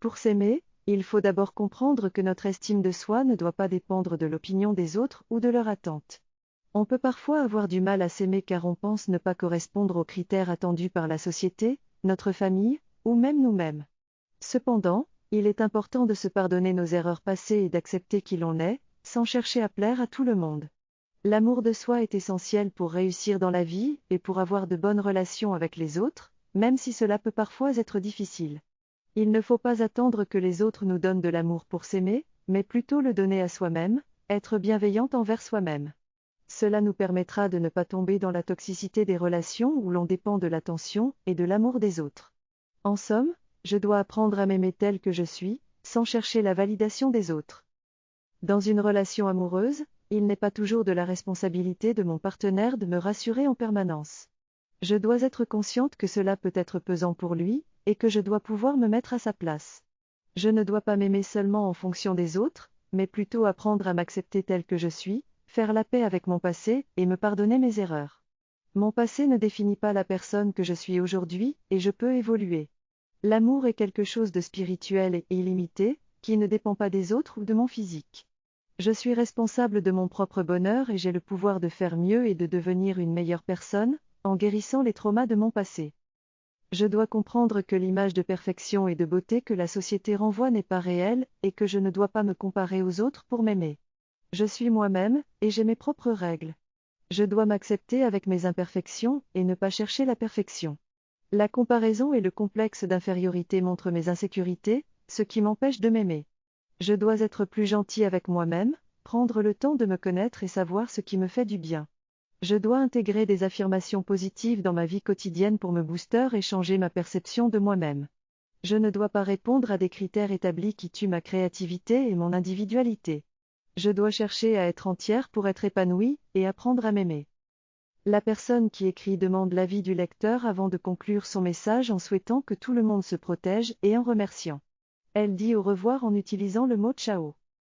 Pour s'aimer, il faut d'abord comprendre que notre estime de soi ne doit pas dépendre de l'opinion des autres ou de leur attente. On peut parfois avoir du mal à s'aimer car on pense ne pas correspondre aux critères attendus par la société, notre famille, ou même nous-mêmes. Cependant, il est important de se pardonner nos erreurs passées et d'accepter qui l'on est, sans chercher à plaire à tout le monde. L'amour de soi est essentiel pour réussir dans la vie et pour avoir de bonnes relations avec les autres, même si cela peut parfois être difficile. Il ne faut pas attendre que les autres nous donnent de l'amour pour s'aimer, mais plutôt le donner à soi-même, être bienveillante envers soi-même. Cela nous permettra de ne pas tomber dans la toxicité des relations où l'on dépend de l'attention et de l'amour des autres. En somme, je dois apprendre à m'aimer tel que je suis, sans chercher la validation des autres. Dans une relation amoureuse, il n'est pas toujours de la responsabilité de mon partenaire de me rassurer en permanence. Je dois être consciente que cela peut être pesant pour lui, et que je dois pouvoir me mettre à sa place. Je ne dois pas m'aimer seulement en fonction des autres, mais plutôt apprendre à m'accepter tel que je suis, faire la paix avec mon passé et me pardonner mes erreurs. Mon passé ne définit pas la personne que je suis aujourd'hui, et je peux évoluer. L'amour est quelque chose de spirituel et illimité, qui ne dépend pas des autres ou de mon physique. Je suis responsable de mon propre bonheur et j'ai le pouvoir de faire mieux et de devenir une meilleure personne, en guérissant les traumas de mon passé. Je dois comprendre que l'image de perfection et de beauté que la société renvoie n'est pas réelle, et que je ne dois pas me comparer aux autres pour m'aimer. Je suis moi-même, et j'ai mes propres règles. Je dois m'accepter avec mes imperfections, et ne pas chercher la perfection. La comparaison et le complexe d'infériorité montrent mes insécurités, ce qui m'empêche de m'aimer. Je dois être plus gentil avec moi-même, prendre le temps de me connaître et savoir ce qui me fait du bien. Je dois intégrer des affirmations positives dans ma vie quotidienne pour me booster et changer ma perception de moi-même. Je ne dois pas répondre à des critères établis qui tuent ma créativité et mon individualité. Je dois chercher à être entière pour être épanouie et apprendre à m'aimer. La personne qui écrit demande l'avis du lecteur avant de conclure son message en souhaitant que tout le monde se protège et en remerciant. Elle dit au revoir en utilisant le mot ciao.